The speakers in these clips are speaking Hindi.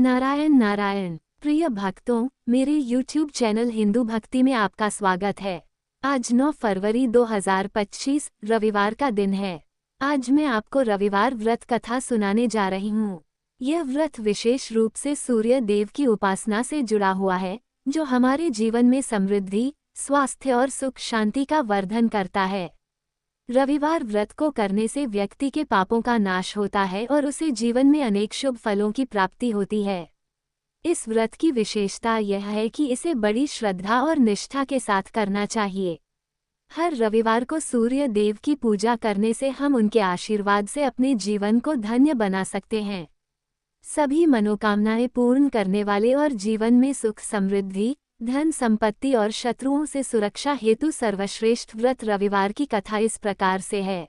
नारायण नारायण। प्रिय भक्तों, मेरे YouTube चैनल हिंदू भक्ति में आपका स्वागत है। आज 9 फरवरी 2025 रविवार का दिन है। आज मैं आपको रविवार व्रत कथा सुनाने जा रही हूँ। यह व्रत विशेष रूप से सूर्य देव की उपासना से जुड़ा हुआ है, जो हमारे जीवन में समृद्धि, स्वास्थ्य और सुख शांति का वर्धन करता है। रविवार व्रत को करने से व्यक्ति के पापों का नाश होता है और उसे जीवन में अनेक शुभ फलों की प्राप्ति होती है। इस व्रत की विशेषता यह है कि इसे बड़ी श्रद्धा और निष्ठा के साथ करना चाहिए। हर रविवार को सूर्य देव की पूजा करने से हम उनके आशीर्वाद से अपने जीवन को धन्य बना सकते हैं। सभी मनोकामनाएं पूर्ण करने वाले और जीवन में सुख समृद्धि, धन संपत्ति और शत्रुओं से सुरक्षा हेतु सर्वश्रेष्ठ व्रत रविवार की कथा इस प्रकार से है।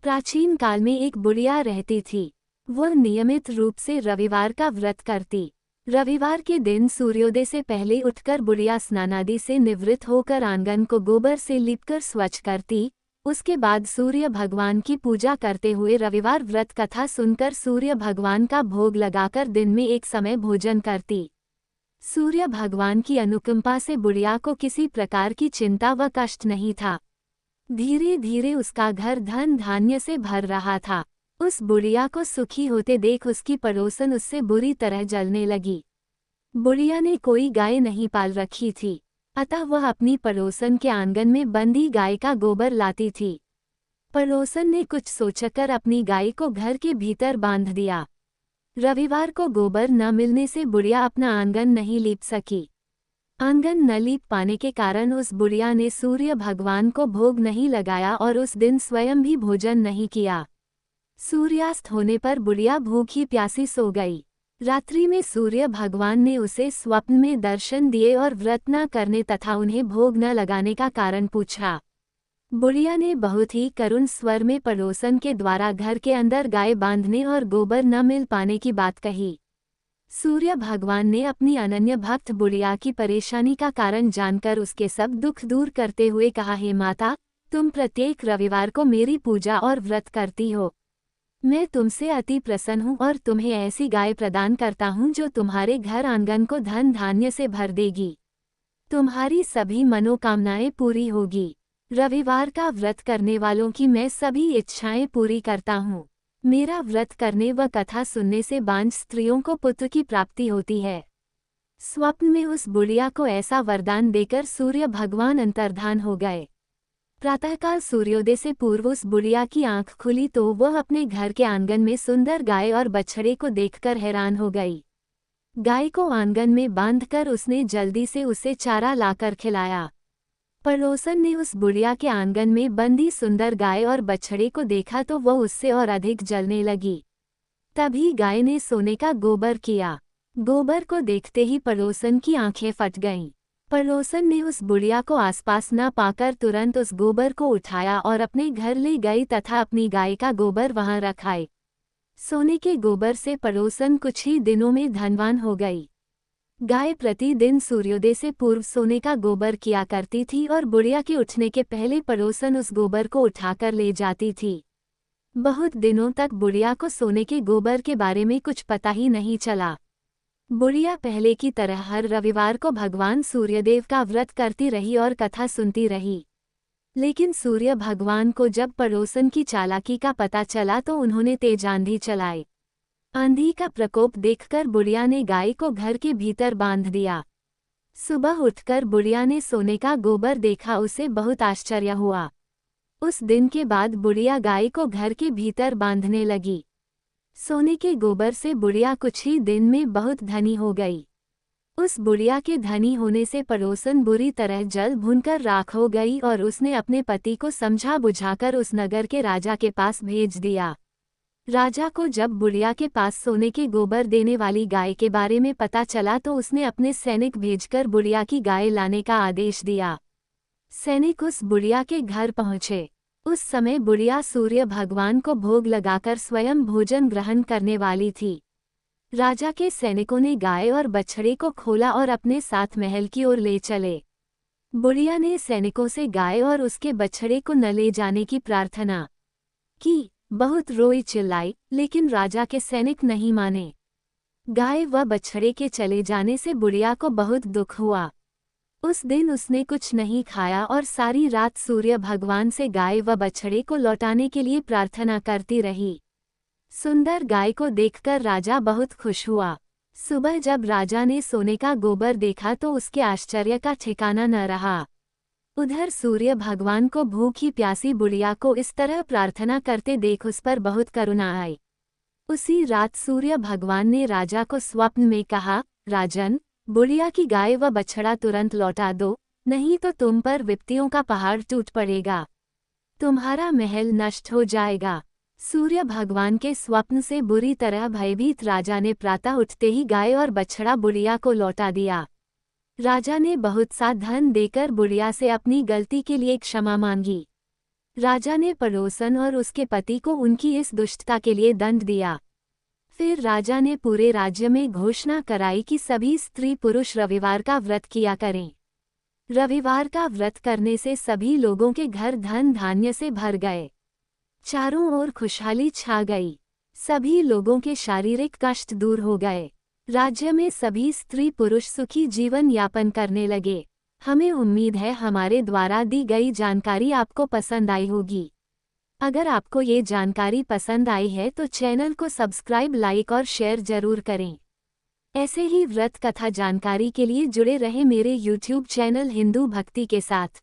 प्राचीन काल में एक बुढ़िया रहती थी। वह नियमित रूप से रविवार का व्रत करती। रविवार के दिन सूर्योदय से पहले उठकर बुढ़िया स्नानादि से निवृत्त होकर आंगन को गोबर से लीपकर स्वच्छ करती। उसके बाद सूर्य भगवान की पूजा करते हुए रविवार व्रत कथा सुनकर सूर्य भगवान का भोग लगाकर दिन में एक समय भोजन करती। सूर्य भगवान की अनुकंपा से बुढ़िया को किसी प्रकार की चिंता व कष्ट नहीं था। धीरे धीरे उसका घर धन धान्य से भर रहा था। उस बुढ़िया को सुखी होते देख उसकी पड़ोसन उससे बुरी तरह जलने लगी। बुढ़िया ने कोई गाय नहीं पाल रखी थी, अतः वह अपनी पड़ोसन के आंगन में बंधी गाय का गोबर लाती थी। पड़ोसन ने कुछ सोचकर अपनी गाय को घर के भीतर बांध दिया। रविवार को गोबर न मिलने से बुढ़िया अपना आंगन नहीं लीप सकी। आंगन न लीप पाने के कारण उस बुढ़िया ने सूर्य भगवान को भोग नहीं लगाया और उस दिन स्वयं भी भोजन नहीं किया। सूर्यास्त होने पर बुढ़िया भूखी प्यासी सो गई। रात्रि में सूर्य भगवान ने उसे स्वप्न में दर्शन दिए और व्रत न करने तथा उन्हें भोग न लगाने का कारण पूछा। बुढ़िया ने बहुत ही करुण स्वर में पड़ोसन के द्वारा घर के अंदर गाय बांधने और गोबर न मिल पाने की बात कही। सूर्य भगवान ने अपनी अनन्य भक्त बुढ़िया की परेशानी का कारण जानकर उसके सब दुख दूर करते हुए कहा, हे माता, तुम प्रत्येक रविवार को मेरी पूजा और व्रत करती हो। मैं तुमसे अति प्रसन्न हूँ और तुम्हें ऐसी गाय प्रदान करता हूँ जो तुम्हारे घर आंगन को धन धान्य से भर देगी। तुम्हारी सभी मनोकामनाएं पूरी होगी। रविवार का व्रत करने वालों की मैं सभी इच्छाएं पूरी करता हूँ। मेरा व्रत करने व कथा सुनने से बांझ स्त्रियों को पुत्र की प्राप्ति होती है। स्वप्न में उस बुढ़िया को ऐसा वरदान देकर सूर्य भगवान अंतर्धान हो गए। प्रातःकाल सूर्योदय से पूर्व उस बुढ़िया की आंख खुली तो वह अपने घर के आंगन में सुंदर गाय और बछड़े को देखकर हैरान हो गई। गाय को आंगन में बांधकर उसने जल्दी से उसे चारा लाकर खिलाया। पड़ोसन ने उस बुढ़िया के आंगन में बंधी सुंदर गाय और बछड़े को देखा तो वह उससे और अधिक जलने लगी। तभी गाय ने सोने का गोबर किया। गोबर को देखते ही पड़ोसन की आंखें फट गईं। पड़ोसन ने उस बुढ़िया को आसपास न पाकर तुरंत उस गोबर को उठाया और अपने घर ले गई तथा अपनी गाय का गोबर वहां रखाए। सोने के गोबर से पड़ोसन कुछ ही दिनों में धनवान हो गई। गाय प्रतिदिन सूर्योदय से पूर्व सोने का गोबर किया करती थी और बुढ़िया के उठने के पहले पड़ोसन उस गोबर को उठाकर ले जाती थी। बहुत दिनों तक बुढ़िया को सोने के गोबर के बारे में कुछ पता ही नहीं चला। बुढ़िया पहले की तरह हर रविवार को भगवान सूर्यदेव का व्रत करती रही और कथा सुनती रही। लेकिन सूर्य भगवान को जब पड़ोसन की चालाकी का पता चला तो उन्होंने तेज आंधी चलाई। आंधी का प्रकोप देखकर बुढ़िया ने गाय को घर के भीतर बांध दिया। सुबह उठकर बुढ़िया ने सोने का गोबर देखा, उसे बहुत आश्चर्य हुआ। उस दिन के बाद बुढ़िया गाय को घर के भीतर बांधने लगी। सोने के गोबर से बुढ़िया कुछ ही दिन में बहुत धनी हो गई। उस बुढ़िया के धनी होने से पड़ोसन बुरी तरह जल भूनकर राख हो गई और उसने अपने पति को समझा बुझाकर उस नगर के राजा के पास भेज दिया। राजा को जब बुढ़िया के पास सोने के गोबर देने वाली गाय के बारे में पता चला तो उसने अपने सैनिक भेजकर बुढ़िया की गाय लाने का आदेश दिया। सैनिक उस बुढ़िया के घर पहुंचे। उस समय बुढ़िया सूर्य भगवान को भोग लगाकर स्वयं भोजन ग्रहण करने वाली थी। राजा के सैनिकों ने गाय और बछड़े को खोला और अपने साथ महल की ओर ले चले। बुढ़िया ने सैनिकों से गाय और उसके बछड़े को न ले जाने की प्रार्थना की। बहुत रोई चिल्लाई, लेकिन राजा के सैनिक नहीं माने। गाय व बछड़े के चले जाने से बुढ़िया को बहुत दुख हुआ। उस दिन उसने कुछ नहीं खाया और सारी रात सूर्य भगवान से गाय व बछड़े को लौटाने के लिए प्रार्थना करती रही। सुंदर गाय को देखकर राजा बहुत खुश हुआ। सुबह जब राजा ने सोने का गोबर देखा तो उसके आश्चर्य का ठिकाना न रहा। उधर सूर्य भगवान को भूखी प्यासी बुढ़िया को इस तरह प्रार्थना करते देख उस पर बहुत करुणा आई। उसी रात सूर्य भगवान ने राजा को स्वप्न में कहा, राजन, बुढ़िया की गाय व बछड़ा तुरंत लौटा दो, नहीं तो तुम पर विपत्तियों का पहाड़ टूट पड़ेगा, तुम्हारा महल नष्ट हो जाएगा। सूर्य भगवान के स्वप्न से बुरी तरह भयभीत राजा ने प्रातः उठते ही गाय और बछड़ा बुढ़िया को लौटा दिया। राजा ने बहुत सा धन देकर बुढ़िया से अपनी गलती के लिए क्षमा मांगी। राजा ने पड़ोसन और उसके पति को उनकी इस दुष्टता के लिए दंड दिया। फिर राजा ने पूरे राज्य में घोषणा कराई कि सभी स्त्री पुरुष रविवार का व्रत किया करें। रविवार का व्रत करने से सभी लोगों के घर धन धान्य से भर गए। चारों ओर खुशहाली छा गई। सभी लोगों के शारीरिक कष्ट दूर हो गए। राज्य में सभी स्त्री पुरुष सुखी जीवन यापन करने लगे। हमें उम्मीद है हमारे द्वारा दी गई जानकारी आपको पसंद आई होगी। अगर आपको ये जानकारी पसंद आई है तो चैनल को सब्सक्राइब, लाइक और शेयर जरूर करें। ऐसे ही व्रत कथा जानकारी के लिए जुड़े रहे मेरे YouTube चैनल हिंदू भक्ति के साथ।